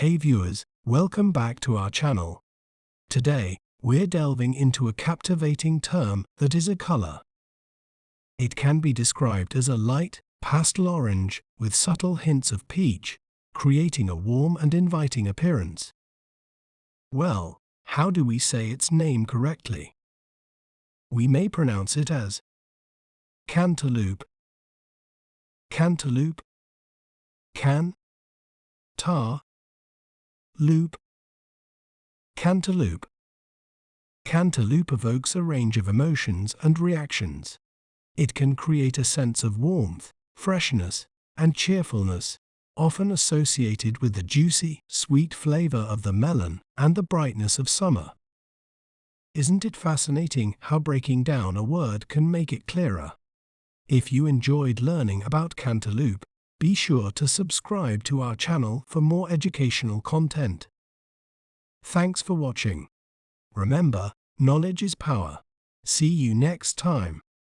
Hey viewers, welcome back to our channel. Today, we're delving into a captivating term that is a color. It can be described as a light, pastel orange with subtle hints of peach, creating a warm and inviting appearance. Well, how do we say its name correctly? We may pronounce it as cantaloupe, cantaloupe, loop. Cantaloupe. Cantaloupe evokes a range of emotions and reactions. It can create a sense of warmth, freshness, and cheerfulness, often associated with the juicy, sweet flavor of the melon and the brightness of summer. Isn't it fascinating how breaking down a word can make it clearer? If you enjoyed learning about cantaloupe, be sure to subscribe to our channel for more educational content. Thanks for watching. Remember, knowledge is power. See you next time.